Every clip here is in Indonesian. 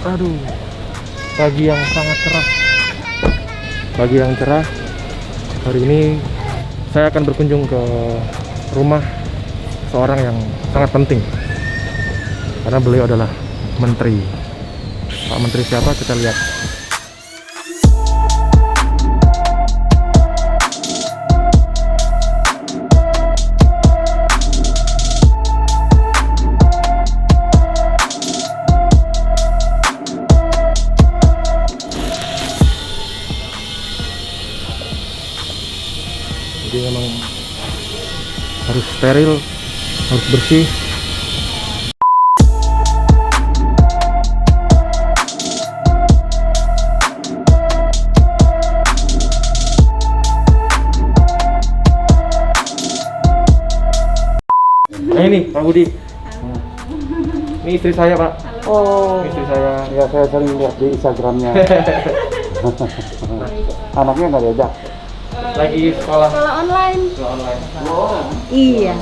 Aduh, pagi yang sangat cerah. Pagi yang cerah. Hari ini saya akan berkunjung ke rumah seorang yang sangat penting. Karena beliau adalah menteri. Pak Menteri siapa? Kita lihat. Jadi memang harus steril, harus bersih. Ini Pak Budi. Ini istri saya, Pak. Oh, Ini istri saya. ya saya sering lihat di Instagramnya. Anaknya nggak diajak. Lagi sekolah online. online. Iya.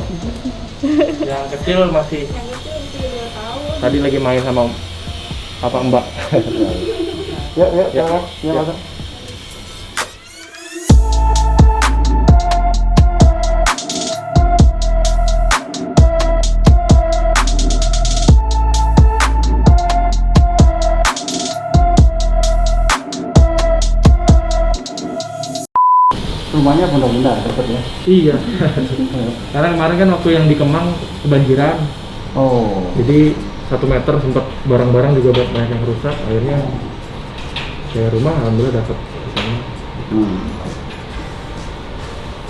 Yang kecil masih tadi lagi main sama apa Mbak. Ya, ya, Ya. ya, ya, Ya. masuk. Rumahnya benar-benar deket ya. Iya. Karena kemarin kan waktu yang di Kemang kebanjiran. Oh, Jadi 1 meter sempat barang-barang juga banyak yang rusak. Akhirnya kayak rumah alhamdulillah dapat di sana. hmm.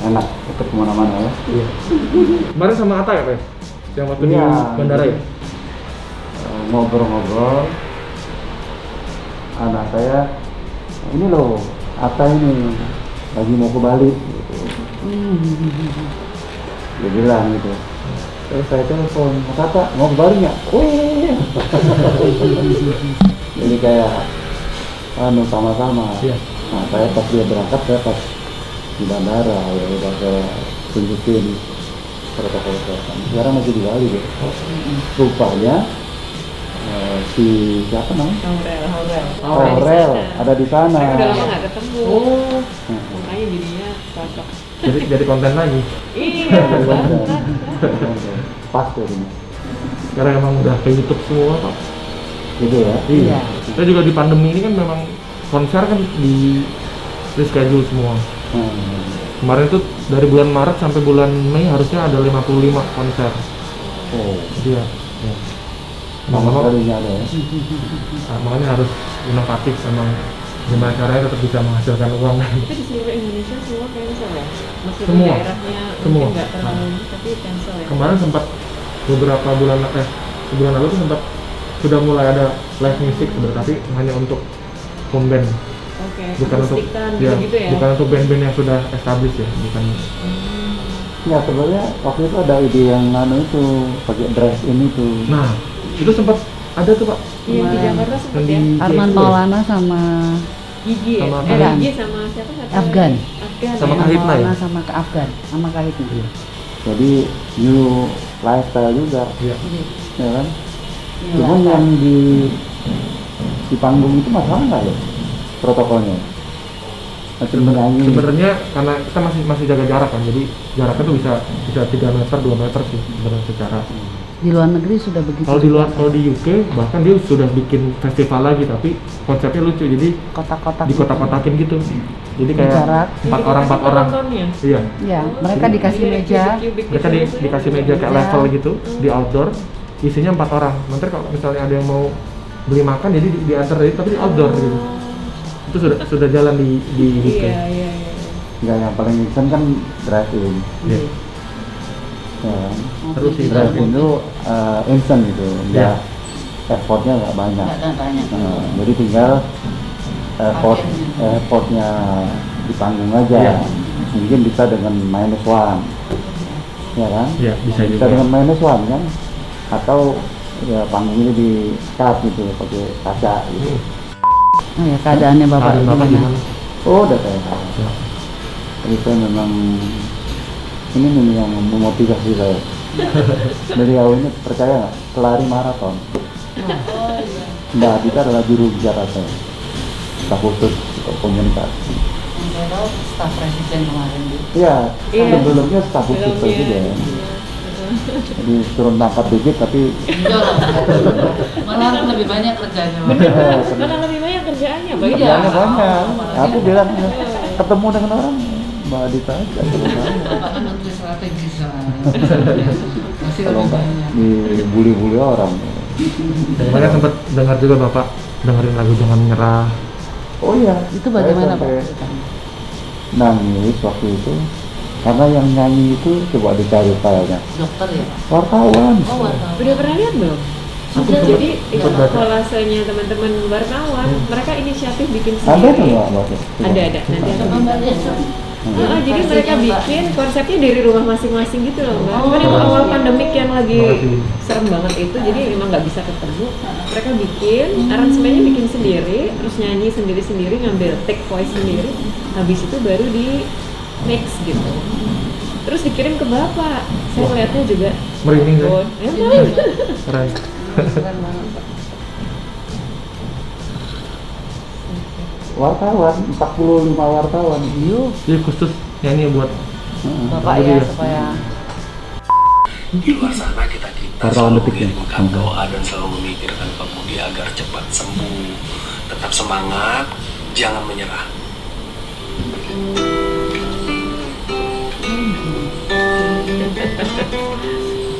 Enak, deket kemana-mana ya. Iya. Kemarin sama Ata ya, Pak? Yang waktu di Iya. bandara ya? Ngobrol-ngobrol. Anak saya, ini loh, Ata ini lagi mau ke Bali. Gitu. Dia bilang gitu. Terus saya telepon, Mas Ata mau ke Bali nggak? Oh iya. Jadi kayak sama-sama. Iya. Nah, saya pas dia berangkat, saya pas di bandara, ya udah saya tunjukin protokol kesehatan. Sekarang masih di Bali gitu. Rupanya si siapa namanya? Aurel ada di sana. Saya udah lama nggak ketemu. Oh. Makanya jadinya cocok. Jadi konten lagi. Iya. Pas tuh ini. Sekarang emang udah ke YouTube semua, Pak. Gitu ya. Iya. Kita juga di pandemi ini kan memang konser kan di reschedule semua. Kemarin tuh dari bulan Maret sampai bulan Mei harusnya ada 55 konser. Oh, Iya. Ya. nama Lama-lama kalinya ada ya. makanya harus inovatif sama gimana caranya tetap bisa menghasilkan uang. Tapi di seluruh Indonesia semua cancel ya. Meskipun Semua. daerahnya Semua. mungkin nggak terlalu tapi cancel ya. Kemarin sempat beberapa sebulan lalu tuh sempat sudah mulai ada live music sebenarnya, tapi hanya untuk home band, Oke. bukan untuk Akustikan ya, gitu ya. bukan untuk band-band yang sudah established ya, bukan. Ya sebenarnya waktu itu ada ide yang itu pakai dress ini tuh. Nah, itu sempat ada tuh Pak. Iya di Jakarta sempat Yang ya. di Arman GXP. Maulana sama Gigi ya. Sama Afgan. Gigi sama siapa satu? Afgan. Afgan. Sama ya. Kahitna ya? Maulana sama ke Afgan sama Kahitna. Iya. Jadi new lifestyle juga, Iya. ya kan? Iya, Cuman Pak. yang di panggung itu masalah nggak ya protokolnya? Masih menyanyi. Sebenarnya karena kita masih jaga jarak kan, jadi jaraknya tuh bisa 3 meter, 2 meter sih sebenarnya secara. Di luar negeri sudah begitu. Kalau di UK bahkan dia sudah bikin festival lagi, tapi konsepnya lucu, jadi kotak-kotak. di kotak-kotakin gitu. Jadi kayak Jarak. empat orang. Penontonnya. Iya. Ya, mereka dikasih Iya, meja. cubik-cubik Mereka gitu. dikasih meja kayak Meja. level gitu di outdoor, isinya 4 orang. Nanti kalau misalnya ada yang mau beli makan, jadi diantar tapi di outdoor gitu. Itu sudah jalan di UK. Iya, iya, iya. Nggak, yang paling instan kan drive-in. Iya. Ya kan? Terus sih Drive-in itu instan gitu, Iya. effortnya nggak banyak. Nggak ada banyak. Jadi tinggal effortnya di panggung aja. Iya. Mungkin bisa dengan -1, ya kan? Iya, bisa Bisa juga. dengan -1 kan? Atau ya panggungnya di cut gitu, pakai kaca gitu. Oh ya, keadaannya Bapak Keadaan Bapak gimana? gimana? Oh, udah saya tahu. Ya. Itu memang ini nih yang memotivasi saya. Beliau ini percaya nggak? Pelari maraton. Mbak Adita adalah juru bicara saya, staf khusus komunikasi. Yang tahu staf presiden kemarin gitu. Iya, Iya. sebelumnya staf khusus Belum presiden. Jadi turun tangkap dikit tapi Malah lebih banyak kerjanya. Pak. Mana lebih banyak kerjaannya, Bang? Iya. kerjaannya banyak. Aku bilang ketemu dengan orang Mbak Adita aja. Bapak kan menteri strategis soalnya. Masih Kalau lebih nggak banyak. dibully-bully orang. Saya sempat dengar juga Bapak dengerin lagu Jangan Menyerah. Oh iya. Itu bagaimana Saya Pak? sampai nangis waktu itu karena yang nyanyi itu coba dicari filenya Dokter ya Pak? wartawan. Oh wartawan. Udah pernah lihat belum? Sudah. Jadi Ikut baca. kolasenya teman-teman wartawan, mereka inisiatif bikin Ada sendiri. tuh nggak Mbak? Ada, nanti aku Coba Mbak lihat Pak. jadi mereka bikin konsepnya dari rumah masing-masing gitu loh, Mbak. Oh. Kan itu awal pandemik yang lagi Makasih. serem banget itu, jadi memang nggak bisa ketemu. Mereka bikin, aransemennya bikin sendiri, terus nyanyi sendiri-sendiri, ngambil take voice sendiri. Habis itu baru di mix gitu. Terus dikirim ke Bapak. Saya ngeliatnya juga. Merinding saya. Oh, emang. Keren. Keren banget Pak. Wartawan 45 wartawan. Yuk, Jadi khusus nyanyi buat Bapak Jadi ya ya. supaya Di luar sana kita Wartawan selalu detik ya? mengirimkan doa dan selalu memikirkan Pemudi agar cepat sembuh. Tetap semangat, jangan menyerah.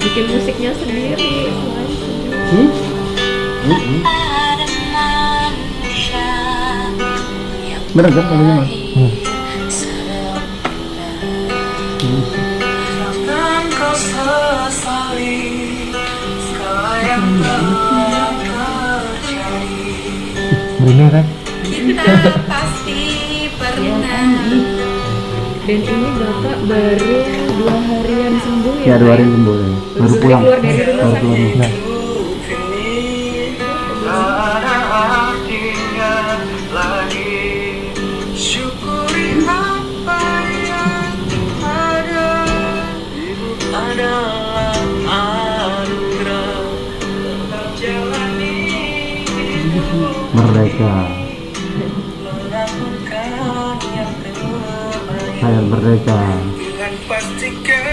Bikin musiknya sendiri. Bener kan lagunya Mas? Jangan kau sesali segala yang telah terjadi. merinding saya. Kita pasti pernah. Dan ini Bapak baru 2 harian sembuh Ya ya? 2 Pak, hari ya? sembuh ya. Baru Baru pulang. keluar dari rumah Baru sakit. keluar. Nah, Tak ada artinya lagi. Syukuri apa yang ada. Adalah anugerah. Tetap jalani hidup. Merdeka. Melakukan yang terbaik. Saya merdeka. Dengan pastikan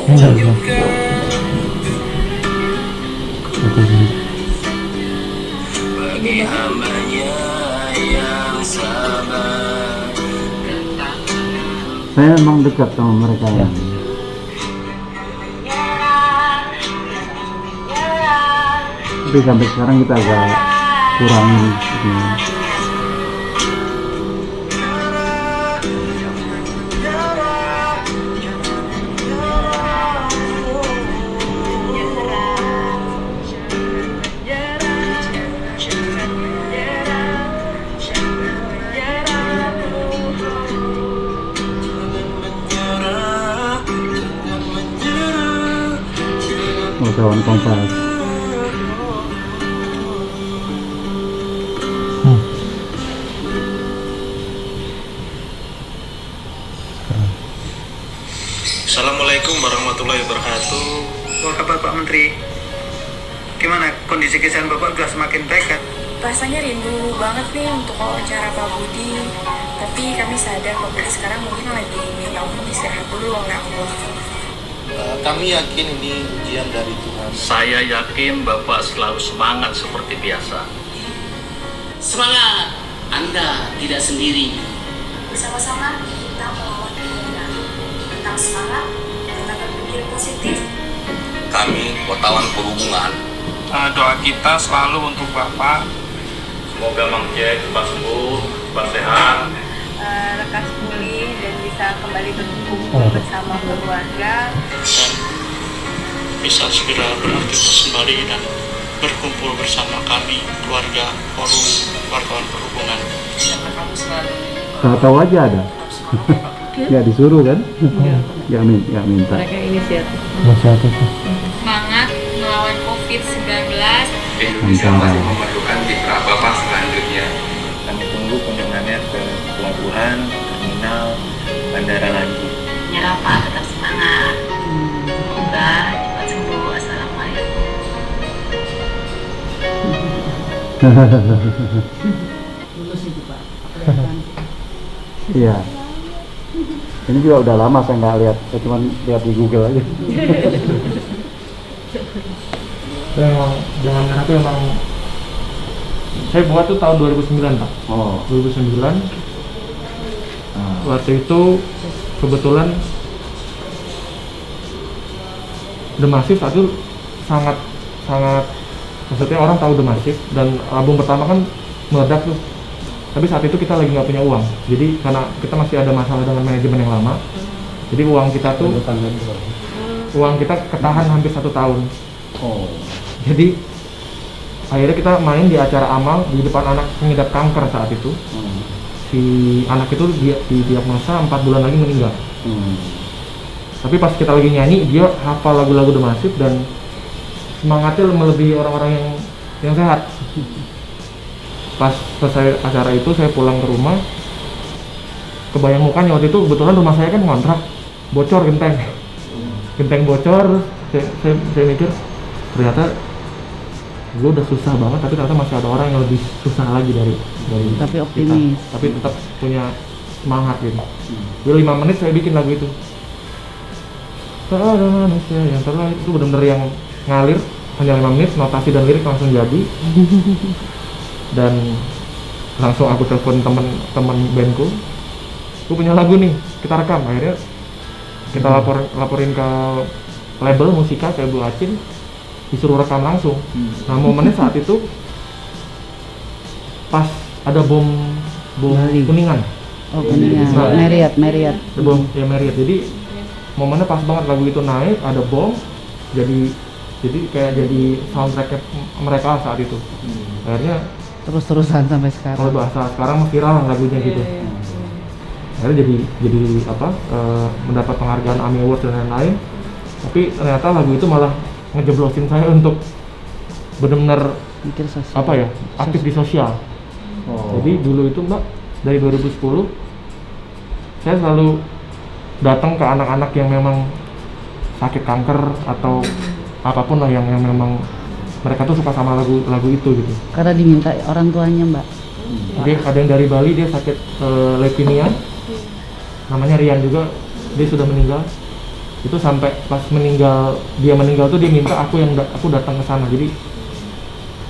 enggak bisa. bagi hambanya yang sabar. Saya memang dekat sama mereka ya. Tapi sampai sekarang kita agak kurangin gitu. Wartawan Kompas. Assalamualaikum warahmatullahi wabarakatuh. Apa kabar Pak Menteri? Gimana kondisi kesehatan Bapak sudah semakin baik kan? Rasanya rindu banget nih untuk wawancara Pak Budi. Tapi kami sadar Pak Budi sekarang mungkin lagi minta untuk istirahat dulu oleh Allah. Kami yakin ini ujian dari Tuhan. Saya yakin Bapak selalu semangat seperti biasa. Semangat! Anda tidak sendiri. Bersama-sama kita melawan corona. Tetap semangat, tetap berpikir positif. Kami wartawan perhubungan. Doa kita selalu untuk Bapak. Semoga Mang Jai cepat sembuh, cepat sehat. Lekas pulih dan bisa kembali berkumpul bersama keluarga. Bisa segera beraktivitas kembali dan berkumpul bersama kami, keluarga forum wartawan perhubungan. kamu selalu Tahu-tahu aja ada. Ya disuruh kan? Ya minta. Mereka inisiatif. Masih ada tuh. Semangat melawan COVID-19. Indonesia Mantap. masih memerlukan citra Bapak selanjutnya. Kami tunggu kunjungannya ke pelabuhan, terminal, bandara lagi. Nyerah Pak, tetap semangat. Semoga cepat sembuh. Assalamualaikum. Lulus itu Pak. Iya. Ini juga udah lama saya nggak lihat, saya cuma lihat di Google aja. Memang jangan merah itu emang saya buat tuh tahun 2009 Pak. Oh. 2009 waktu itu kebetulan The Massive saat itu sangat maksudnya orang tahu The Massive dan album pertama kan meledak tuh. Tapi saat itu kita lagi nggak punya uang, jadi karena kita masih ada masalah dengan manajemen yang lama, jadi uang kita ketahan hampir 1 tahun. Oh. Jadi akhirnya kita main di acara amal di depan anak pengidap kanker saat itu. Si anak itu didiagnosa 4 bulan lagi meninggal. Tapi pas kita lagi nyanyi dia hafal lagu-lagu The Massive dan semangatnya melebihi orang-orang yang sehat. Pas selesai acara itu saya pulang ke rumah, kebayang mukanya waktu itu kebetulan rumah saya kan ngontrak, bocor genteng bocor. Saya mikir ternyata gue udah susah banget, tapi ternyata masih ada orang yang lebih susah lagi dari Tapi optimis. kita. Tapi tetap punya semangat gitu. Jadi 5 menit saya bikin lagu itu. Tak ada manusia yang terlalu, itu benar-benar yang ngalir hanya 5 menit, notasi dan lirik langsung jadi. Dan langsung aku telepon teman bandku, gue punya lagu nih, kita rekam. Akhirnya kita laporin ke label Musika kayak Bu Acin, disuruh rekam langsung. Nah momennya saat itu pas ada bom Kuningan. Oh Kuningan, Marriott. Ada bom ya Marriott. Jadi momennya pas banget lagu itu naik, ada bom, jadi kayak jadi soundtrack mereka saat itu. Akhirnya Terus-terusan sampai sekarang. kalau bahasa sekarang viral lagunya gitu. Akhirnya jadi mendapat penghargaan AMI Awards dan lain-lain. Tapi ternyata lagu itu malah ngejeblosin saya untuk benar-benar Mikir sosial. aktif di sosial. Jadi dulu itu Mbak, dari 2010 saya selalu datang ke anak-anak yang memang sakit kanker atau apapun lah yang memang mereka tuh suka sama lagu itu gitu. Karena diminta orang tuanya Mbak. Jadi ada yang dari Bali, dia sakit leukemia, namanya Rian juga, dia sudah meninggal. Itu sampai pas dia meninggal tuh dia minta aku datang ke sana. Jadi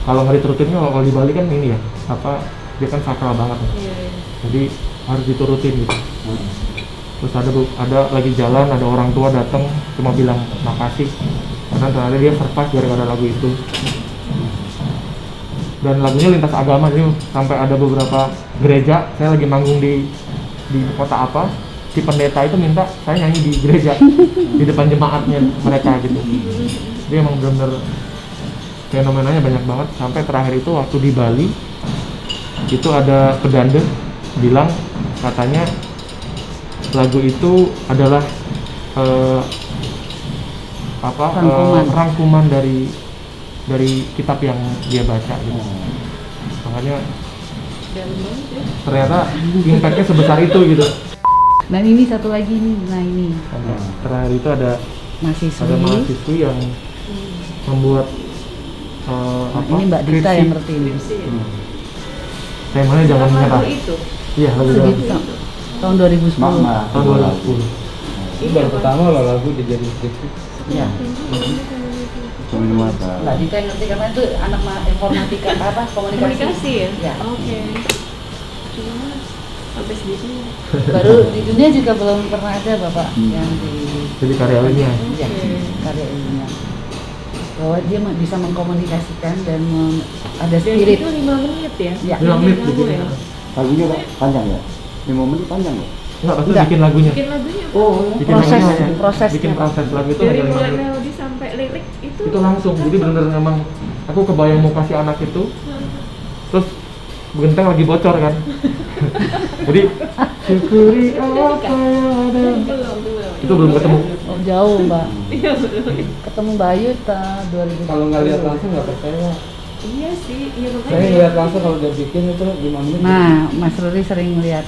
kalau nggak diturutinnya, kalau di Bali kan ini ya dia kan sakral banget ya. Jadi harus diturutin gitu. Terus ada lagi jalan, ada orang tua datang cuma bilang makasih karena ternyata dia survive gara-gara lagu itu. Dan lagunya lintas agama, jadi sampai ada beberapa gereja, saya lagi manggung di kota apa, si pendeta itu minta saya nyanyi di gereja di depan jemaatnya mereka gitu. Dia emang benar-benar fenomenanya banyak banget. Sampai terakhir itu waktu di Bali itu ada pedanda bilang katanya lagu itu adalah rangkuman dari kitab yang dia baca gitu. Makanya ternyata impactnya sebesar itu gitu. Dan ini satu lagi nih, ini Terakhir itu ada mahasiswi yang membuat ini Mbak Dita yang ngerti ini. Temanya jangan menyerah. Iya, lagu itu. Tahun 2010. Tahun 2010. Ini baru pertama loh lagu dijadiin skripsi. Iya. Mbak Dita yang ngerti karena itu anak informatika komunikasi ya? Ya. Oke. Cuma sampai segitu. Baru di dunia juga belum pernah ada Bapak yang jadi karya ilmiah. Iya, karya ilmiah. Bahwa dia bisa mengkomunikasikan dan ada spirit. Itu 5 menit ya? Iya. 5 menit bikin. Lagunya panjang ya? 5 menit panjang ya? Enggak, pasti bikin lagunya. Bikin lagunya. Bikin proses. Bikin proses lagu itu dari hanya 5 mulai menit. melodi sampai lirik Itu langsung. Jadi bener-bener memang aku kebayang mau kasih anak itu. Terus genteng lagi bocor kan. Jadi syukuri apa yang ada. Itu belum ketemu. Oh, jauh Mbak. Iya belum. Ketemu Bayu 2000. Kalau nggak lihat langsung nggak percaya. Iya sih, iya makanya. Saya ngeliat langsung kalau dia bikin itu 5 menit. Nah, Mas Ruri sering lihat.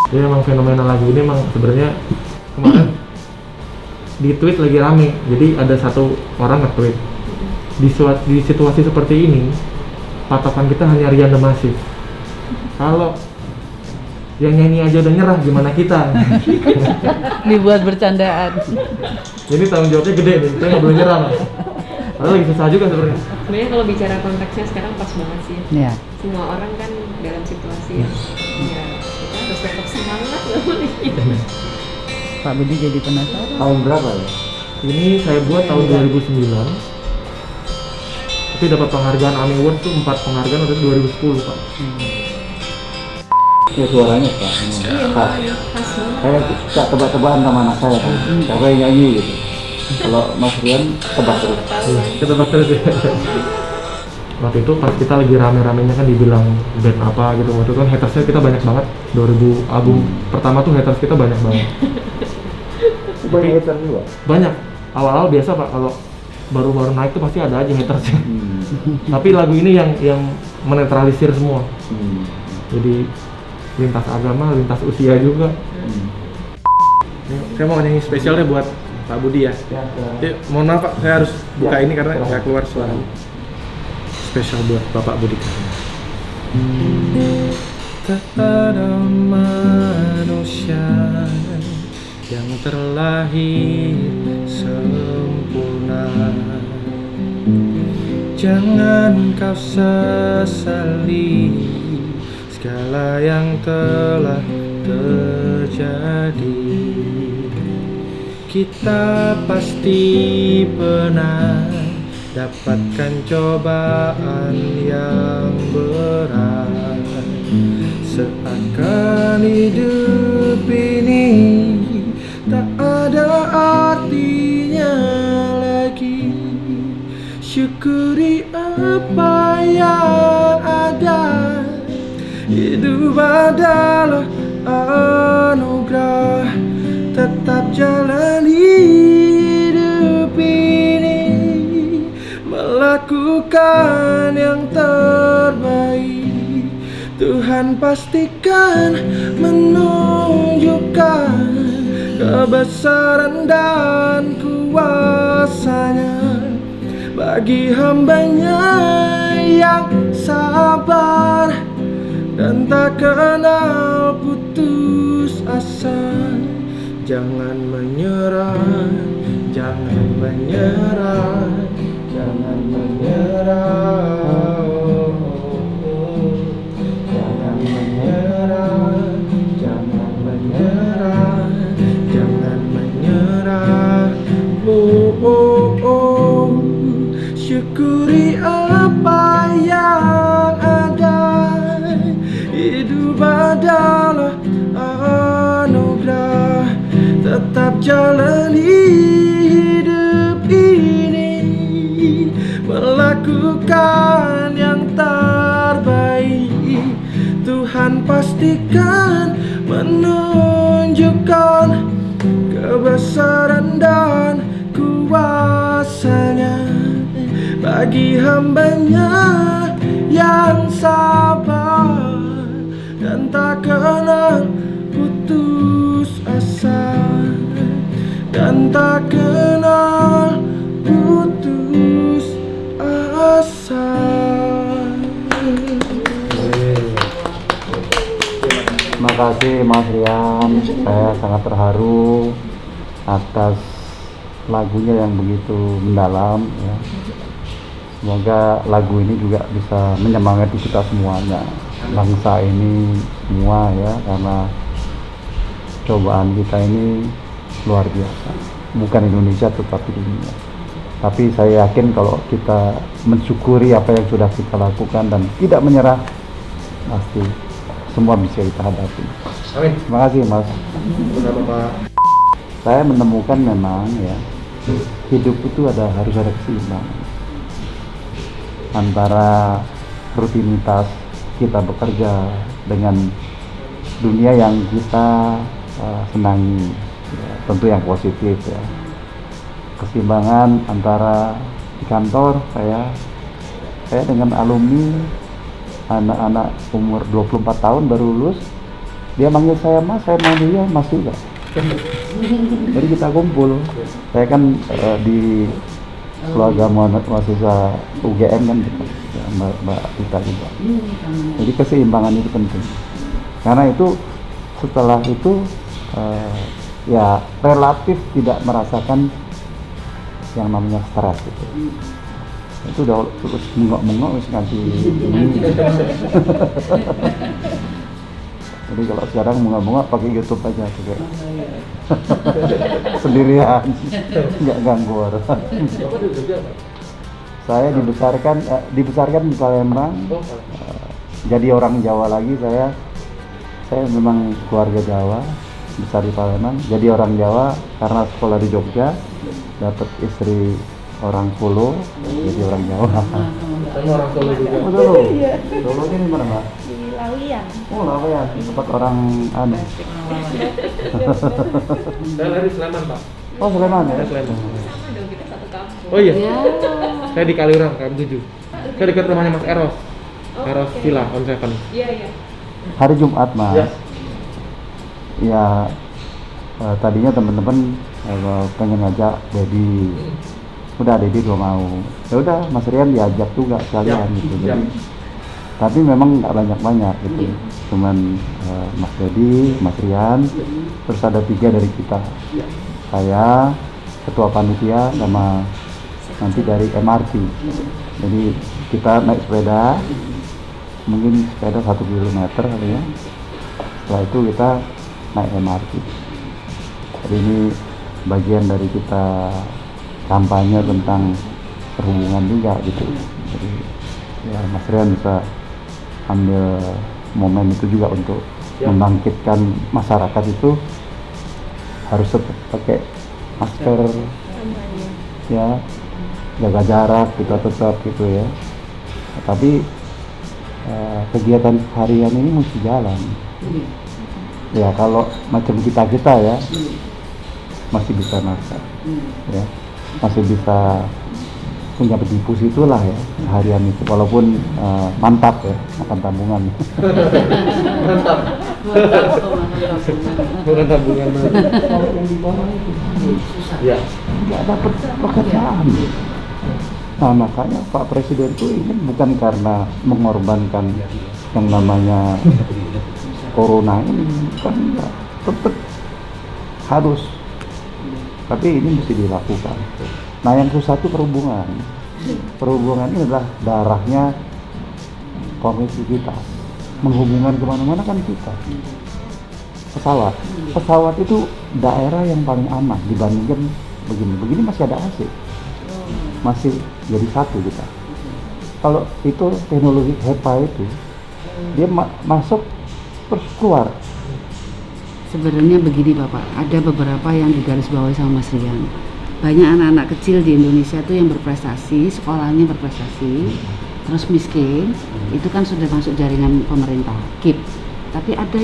Dia memang fenomena lagu ini memang sebenarnya kemarin di tweet lagi rame. Jadi ada satu orang nge-tweet di situasi seperti ini patokan kita hanya Rian The Massive. Kalau yang nyanyi aja udah nyerah, gimana kita? Dibuat bercandaan. Jadi tanggung jawabnya gede nih, kita nggak boleh nyerah. Mas. Padahal lagi susah juga sebenarnya. Sebenarnya kalau bicara konteksnya sekarang pas banget sih. Iya. Semua orang kan dalam situasi yang ya kita harus tetap semangat loh. Pak Budi jadi penasaran. Tahun berapa ya? Ini saya buat tahun 2009. Tapi dapat penghargaan AMI Award tuh 4 penghargaan waktu itu 2010 Pak. Ya suaranya Pak. Khas. Saya suka tebak-tebakan sama anak saya kan. Siapa yang nyanyi gitu. Kalau Mas Rian tebak terus. Kita tebak terus ya. Waktu itu pas kita lagi rame-ramenya kan dibilang band apa gitu. Waktu itu kan hatersnya kita banyak banget. 2000 album pertama tuh haters kita banyak banget. Banyak haters juga. Banyak. Awal-awal biasa Pak, kalau baru-baru naik tuh pasti ada aja hatersnya. Tapi lagu ini yang menetralisir semua. Jadi lintas agama, lintas usia juga. Saya mau nyanyi spesial deh buat Pak Budi ya. Jadi, mohon maaf Pak, saya harus buka ini karena nggak keluar suara. Spesial buat Bapak Budi. Tak ada manusia yang terlahir sempurna. Jangan kau sesali segala yang telah terjadi. Kita pasti pernah dapatkan cobaan yang berat. Seakan hidup ini tak ada artinya lagi. Syukuri apa yang ada. Hidup adalah anugerah. Tetap jalani hidup ini, melakukan yang terbaik. Tuhan pastikan menunjukkan kebesaran dan kuasa-Nya bagi hamba-Nya yang sabar dan tak kenal putus asa. Jangan menyerah, jangan menyerah, jangan menyerah. Jangan menyerah, jangan menyerah, jangan menyerah. Oh, oh, oh. Syukuri apa yang ada. Hidup adalah anugerah. Tetap jalani hidup ini, melakukan yang terbaik. Tuhan pastikan menunjukkan kebesaran dan kuasa-Nya bagi hamba-Nya yang sabar dan tak kenal putus asa, dan tak kenal putus asa. Terima kasih Mas Rian, saya sangat terharu atas lagunya yang begitu mendalam ya. Semoga lagu ini juga bisa menyemangati kita semuanya, bangsa ini semua ya, karena cobaan kita ini luar biasa, bukan Indonesia tetapi dunia. Tapi saya yakin kalau kita mensyukuri apa yang sudah kita lakukan dan tidak menyerah, pasti semua bisa kita hadapi. Amin. Terima kasih Mas. Saya menemukan memang ya, hidup itu harus ada keseimbangan antara rutinitas kita bekerja dengan dunia yang kita senangi ya, tentu yang positif ya. Keseimbangan antara di kantor saya dengan alumni anak-anak umur 24 tahun baru lulus, dia manggil saya Mas, saya manggil dia Mas juga. Jadi kita kumpul. Saya kan di keluarga mahasiswa UGM kan gitu. Mbak Tita juga. Jadi keseimbangan itu penting. Karena itu setelah itu ya relatif tidak merasakan yang namanya stres gitu. Itu udah terus mengok-mengok wis nganti ini. Jadi kalau sekarang mengok-mengok pakai YouTube aja tuh kayak sendirian, nggak ganggu orang. Saya dibesarkan di Palembang, jadi orang Jawa lagi saya memang keluarga Jawa, besar di Palembang, jadi orang Jawa karena sekolah di Jogja, dapat istri orang Solo, jadi orang Jawa. Sama orang Solo juga. Oh, Solo. Solo ini mana, Mbak? Di Lawian. Oh, Laweyan, tempat orang anu. Saya lahir di Sleman, Pak. Oh, Sleman ya? Saya Sleman. Sama dong, kita satu kampung. Oh iya. Saya di Kaliurang, KM7. Saya dekat rumahnya Mas Eros. Eros oke. Villa on Seven. Iya, iya. Hari Jumat, Mas. Ya. Ya, tadinya teman-teman pengen ngajak Dedi. Udah Dedi belum mau. Ya udah, Mas Rian diajak juga sekalian Ya. gitu. Ya. Jadi, tapi memang nggak banyak-banyak gitu. Cuman Mas Dedi, Mas Rian, terus ada 3 dari kita. Saya, ketua panitia, sama nanti dari MRT. Jadi kita naik sepeda, mungkin sepeda 1 kilometer kali ya. Setelah itu kita naik MRT. Jadi ini bagian dari kita kampanye tentang perhubungan juga gitu. Jadi ya Mas Rian bisa ambil momen itu juga untuk membangkitkan masyarakat itu harus tetap pakai masker, ya jaga jarak kita tetap gitu ya. Tapi kegiatan harian ini mesti jalan. Ya kalau macam kita ya masih bisa masak, ya masih bisa punya bedipus itulah ya harian itu, walaupun mantap ya makan tabungan. Mantap. Bukan tabungan. Kalau yang di bawah itu Ya. Nggak dapat pekerjaan. Nah makanya Pak Presiden itu ingin bukan karena mengorbankan yang namanya corona ini, kan tetap harus, tapi ini mesti dilakukan. Nah yang susah itu perhubungan. Perhubungan ini adalah darahnya komisi kita. Menghubungkan kemana-mana kan kita. Pesawat itu daerah yang paling aman dibandingkan begini masih ada AC, masih jadi satu kita. Kalau itu teknologi HEPA itu dia masuk terus keluar. Sebenarnya begini Bapak, ada beberapa yang digarisbawahi sama Mas Rian. Banyak anak-anak kecil di Indonesia itu yang berprestasi, sekolahnya berprestasi, terus miskin, itu kan sudah masuk jaringan pemerintah, KIP. Tapi ada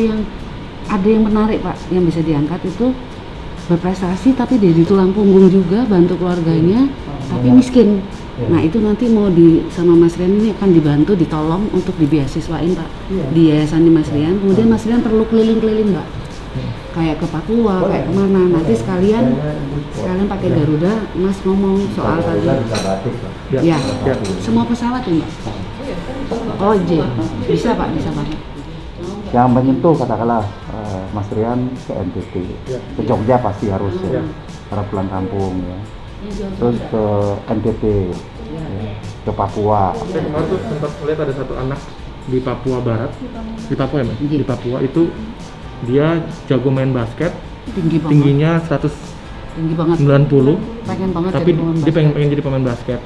yang menarik Pak, yang bisa diangkat itu berprestasi tapi dari tulang punggung juga, bantu keluarganya, tapi miskin. Nah itu nanti mau sama Mas Rian ini akan dibantu, ditolong untuk dibeasiswain Pak, di yayasan Mas Rian. Kemudian Mas Rian perlu keliling-keliling Mbak, kayak ke Papua, kayak kemana. Nanti sekalian pakai Garuda, Mas ngomong soal tadi. Ya, semua pesawat ya Mbak. Oh bisa Pak, bisa banget. Yang menyentuh katakanlah Mas Rian ke NTT, ke Jogja pasti harus ya, para pulang kampung ya. Terus ke NTT, ya, ke Papua. Saya kemarin tuh sempat lihat ada satu anak di Papua Barat, di Papua ya Mas? Di Papua itu dia jago main basket, tingginya 190, tinggi banget. Pengen banget tapi jadi pemain dia pengen jadi pemain basket.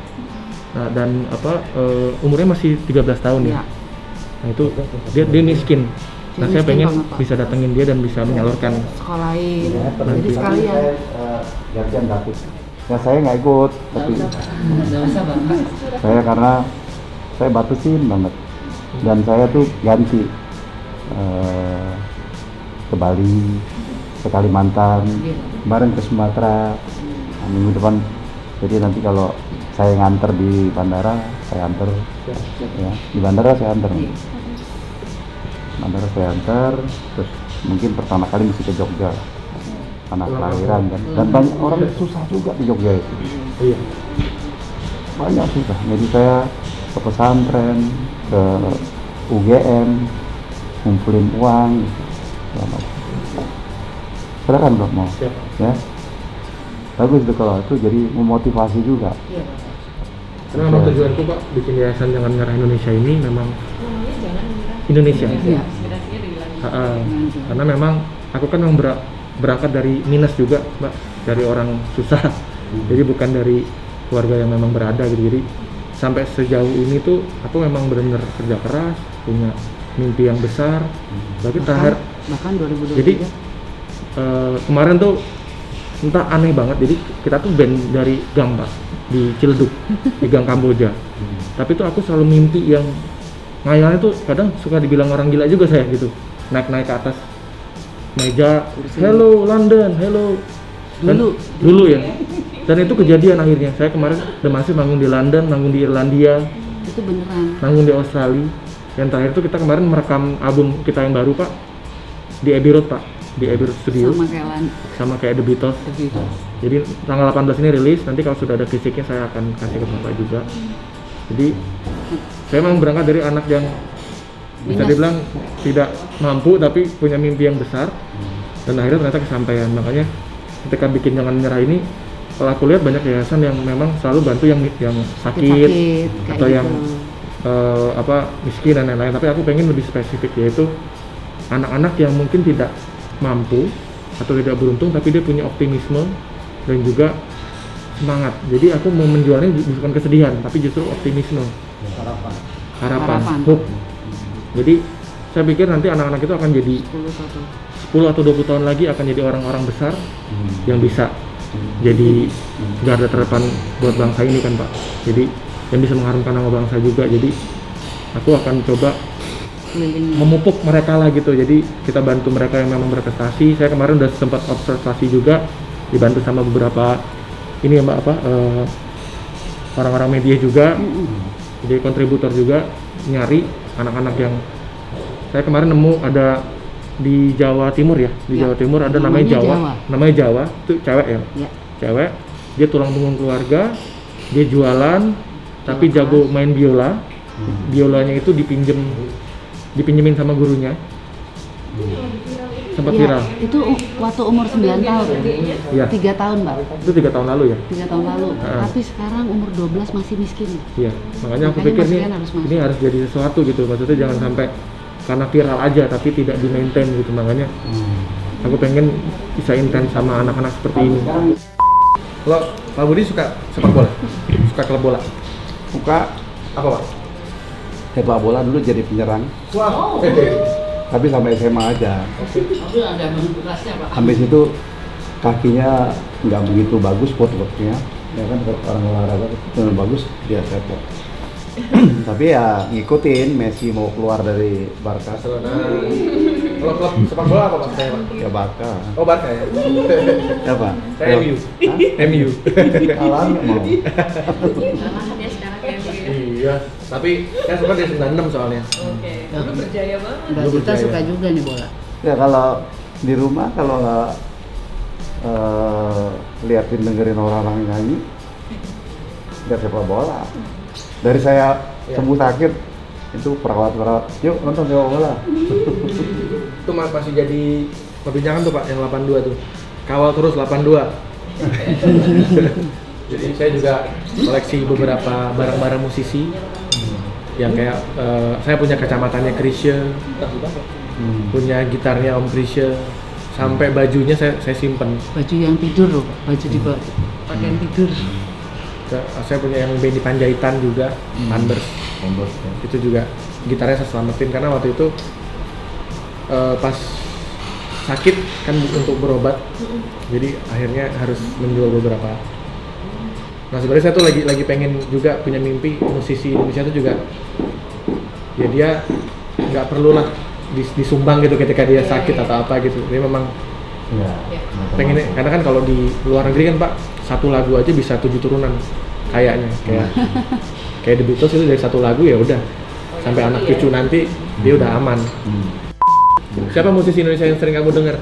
Nah dan umurnya masih 13 tahun ya. Nah itu dia miskin. Nah saya pengen bisa datengin dia dan bisa menyalurkan sekolahin. Nanti. Jadi sekalian. Gantian gratis. Ya saya nggak ikut, tapi saya karena saya batasin banget, dan saya tuh ganti ke Bali, ke Kalimantan, kemarin ke Sumatera, minggu depan. Jadi nanti kalau saya nganter di bandara, saya antar, ya di bandara saya antar. Terus mungkin pertama kali mesti ke Jogja, anak kelahiran kan, dan banyak orang susah juga di Jogja itu. Banyak susah. Jadi saya ke pesantren, ke UGM, ngumpulin uang, silakan bro mau, ya bagus itu kalau itu jadi memotivasi juga. Karena memang tujuanku Pak bikin yayasan Jangan Menyerah Indonesia ini memang Namanya jangan menyerah. Indonesia. Iya. Inspirasinya dari langit. Karena memang aku kan memang berangkat dari minus juga Mbak, dari orang susah. Jadi bukan dari keluarga yang memang berada gitu. Jadi sampai sejauh ini tuh aku memang benar-benar kerja keras, punya mimpi yang besar. Lagi terakhir Bahkan 2023. jadi kemarin tuh entah aneh banget, jadi kita tuh band dari gang Pak, di Ciledug, di gang Kamboja. Tapi tuh aku selalu mimpi yang ngayalnya tuh kadang suka dibilang orang gila juga saya gitu, naik ke atas meja, hello London, hello. Dulu ya. Dan itu kejadian akhirnya. Saya kemarin udah masih manggung di London, manggung di Irlandia, Itu beneran. manggung di Australia. Yang terakhir itu kita kemarin merekam album kita yang baru Pak, di Abbey Road Pak, di Abbey Road Studio. Sama kayak The Beatles. Jadi tanggal 18 ini rilis, nanti kalau sudah ada fisiknya saya akan kasih ke Bapak juga. Jadi saya memang berangkat dari anak yang bisa dibilang tidak mampu tapi punya mimpi yang besar, dan akhirnya ternyata kesampaian. Makanya ketika bikin Jangan Menyerah ini, kalau aku lihat banyak yayasan yang memang selalu bantu yang sakit atau yang miskin dan lain-lain. Tapi aku pengen lebih spesifik, yaitu anak-anak yang mungkin tidak mampu atau tidak beruntung tapi dia punya optimisme dan juga semangat. Jadi aku mau menjualnya bukan kesedihan tapi justru optimisme, harapan. Hope. Jadi saya pikir nanti anak-anak itu akan jadi 10 atau 20 tahun lagi akan jadi orang-orang besar yang bisa jadi garda terdepan buat bangsa ini kan Pak. Jadi yang bisa mengharumkan nama bangsa juga. Jadi aku akan coba memupuk mereka lah gitu. Jadi kita bantu mereka yang memang berprestasi. Saya kemarin udah sempat observasi juga, dibantu sama beberapa ini ya Mbak orang-orang media juga, jadi kontributor juga, nyari anak-anak yang saya kemarin nemu ada di Jawa Timur ya, Jawa Timur ada namanya Jawa, itu cewek ya, cewek, dia tulang punggung keluarga, dia jualan, tapi jago main biola, biolanya itu dipinjemin sama gurunya, sempat viral. Itu waktu umur 9 tahun, ya. 3 tahun Mbak. Itu 3 tahun lalu ya? 3 tahun lalu, tapi sekarang umur 12 masih miskin. Iya, makanya aku pikir ini harus jadi sesuatu gitu, maksudnya jangan sampai karena viral aja tapi tidak di maintain gitu. Makanya aku pengen bisa intens sama anak-anak seperti ini. Lo Pak Budi suka sepak bola? Suka klub bola? Suka. Apa Pak? Sepak bola dulu jadi penyerang. Wow. Tapi sampai SMA aja. Ada bekasnya Pak. Habis itu kakinya nggak begitu bagus footworknya, ya kan orang olahraga itu bagus dia sepak. Tapi ya ngikutin Messi mau keluar dari Barca. Kalau klub sepak bola apa Pak? Saya Pak? Ya Barca. Oh Barca ya? Ya Pak? Saya MU. MU. Alam mau. Salah dia sekarang kayak gitu. Iya, tapi saya suka dari 96 soalnya. Oke. Lu berjaya banget. Mbak Dita suka juga nih bola. Ya kalau di rumah kalau nggak liatin dengerin orang-orang nyanyi, nggak sepak bola. Dari saya sembuh sakit itu perawat-perawat, yuk nonton sepak bola. Itu masih jadi perbincangan tuh Pak, yang 82 tuh. Kawal terus 82. Jadi saya juga koleksi beberapa barang-barang musisi yang kayak saya punya kacamatanya Chrisye, punya gitarnya Om Chrisye, sampai bajunya saya simpen. Baju yang tidur loh, baju di pakaian tidur. Saya punya yang Benny Panjaitan juga, Converse. Itu juga gitarnya saya selamatin karena waktu itu pas sakit kan untuk berobat, jadi akhirnya harus menjual beberapa. Nah sebenarnya saya tuh lagi pengen juga punya mimpi musisi Indonesia itu juga ya dia nggak perlu lah disumbang gitu ketika dia sakit atau apa gitu. Dia memang pengen, karena kan kalau di luar negeri kan Pak, satu lagu aja bisa 7 turunan kayaknya, kayak The Beatles itu dari satu lagu ya udah sampai anak cucu nanti dia udah aman. Siapa musisi Indonesia yang sering kamu dengar?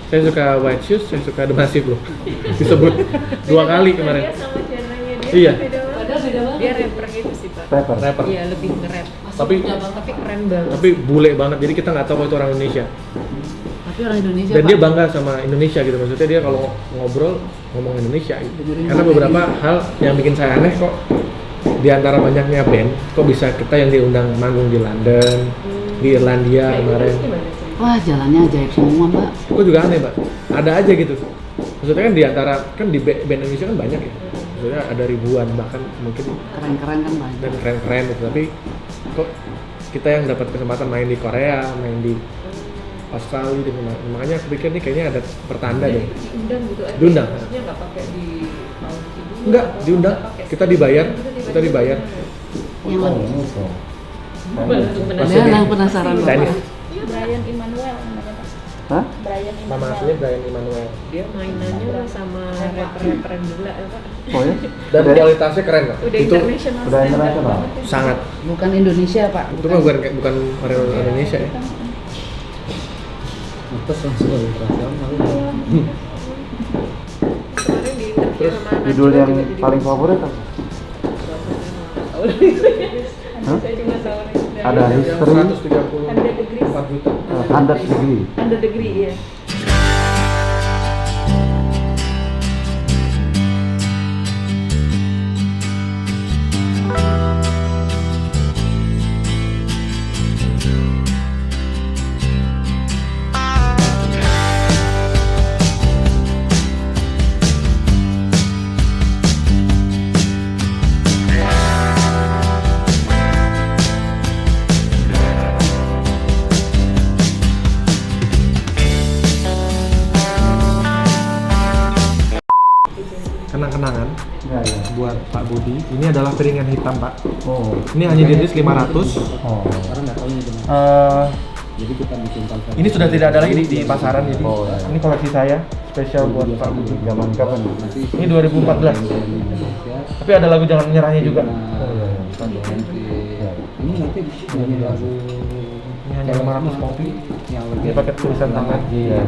Saya suka White Shoes, saya suka The Massive loh. Disebut 2 kali kemarin. Dia sama genrenya dia iya. beda banget. Dia rapper gitu sih Pak. Rapper. Rapper. Iya, lebih nge-rap. Tapi keren banget. tapi bule banget. Jadi kita nggak tahu kalau itu orang Indonesia. Tapi orang Indonesia. Dan Pak. dia bangga sama Indonesia gitu. Maksudnya dia kalau ngobrol ngomong Indonesia gitu. Karena beberapa hal yang bikin saya aneh kok, di antara banyaknya band, kok bisa kita yang diundang manggung di London, di Irlandia kemarin. Wah, jalannya ajaib semua, Mbak. Kok juga aneh, Mbak. Ada aja gitu. Maksudnya kan di antara kan di band Indonesia kan banyak ya. Maksudnya ada ribuan bahkan mungkin Keren-keren kan banyak. dan keren-keren gitu. Tapi kok kita yang dapat kesempatan main di Korea, main di Australia gitu. Makanya aku pikir nih kayaknya ada pertanda deh. Diundang gitu aja. Diundang. Maksudnya nggak pakai di Enggak, diundang. Kita dibayar. Kita dibayar. Yang lebih. Masih Saya penasaran, Bapak. Chinese. Brian Immanuel namanya Pak. Hah? Brian Nama Immanuel. aslinya Brian Immanuel. Dia mainannya sama rapper-rapper gila ya Pak. Oh ya? Dan kualitasnya keren, Pak. Udah Itu international udah standard international. banget ya. sangat. Bukan Indonesia, Pak. Itu mah bukan orang Indonesia ya. Itu sensual internasional. Kemarin di interview sama Najwa Judul yang juga jadi paling favorit apa? Hah? Saya cuma tahu nih. Ada history 134 juta. 100 degree. Under degree ya. Kenang-kenangan Ya, ya. buat Pak Budi. Ini adalah piringan hitam, Pak. Oh. Ini hanya dirilis 500. Oh. Jadi kita bikin ini sudah tidak ada lagi di pasaran, jadi Oh, ya. ini koleksi saya spesial buat Pak Budi. Zaman kapan? Ini 2014. Tapi ada lagu Jangan Menyerahnya juga. Ini nanti Ini lagu ini hanya 500 kopi. Ini pakai tulisan tangan. Iya.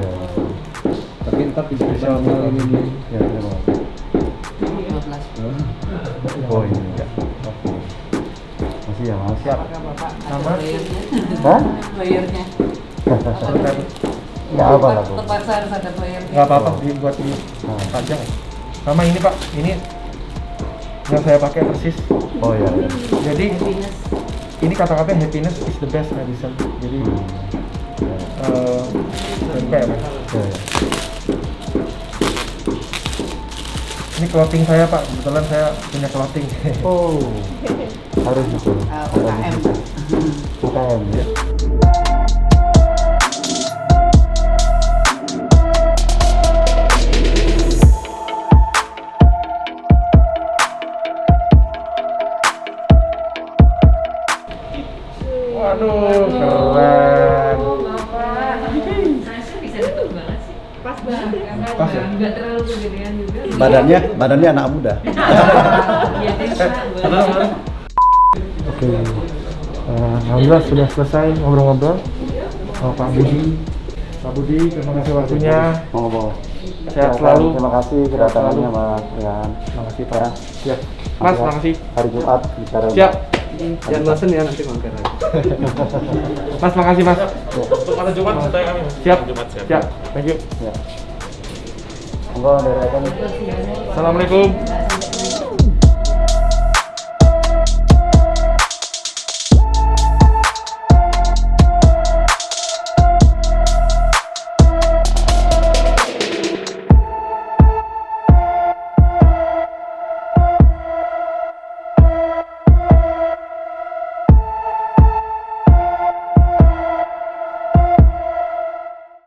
Tapi ntar tidak bisa ini. Ya, terima kasih. 12. Oh ini enggak. Oke. Masih ya mas. Siap. Sama bayarnya. Hah? Bayarnya. Enggak apa lah bu. Terpaksa harus ada bayarnya. Nggak apa-apa dibuat di panjang. Sama ini Pak, ini yang saya pakai persis. Oh iya. Iya. Jadi Happiness. ini kata-katanya happiness is the best medicine. Jadi tempe ya Pak. Ya, ya. Ini clothing saya Pak, kebetulan saya punya clothing. Oh. Harus itu. UKM. UKM ya. Waduh, keren. Saya sih bisa duduk banget sih. Pas banget ya. Pas ya? Nggak terlalu kegedean juga. Badannya anak muda. Iya, bisa. Oke. Alhamdulillah sudah selesai ngobrol-ngobrol sama Pak Budi. Pak Budi, terima kasih waktunya. Mau. Sehat selalu. Terima kasih kedatangannya Mas Rian. Terima kasih Pak. Siap. Mas, terima kasih. Hari Jumat bicara. Siap. Jangan bosan ya nanti mampir lagi. Mas, makasih Mas. Untuk pada Jumat kita kami. Siap. Jumat siap. Siap. Thank you. Ya. Monggo dari Assalamualaikum. Assalamualaikum.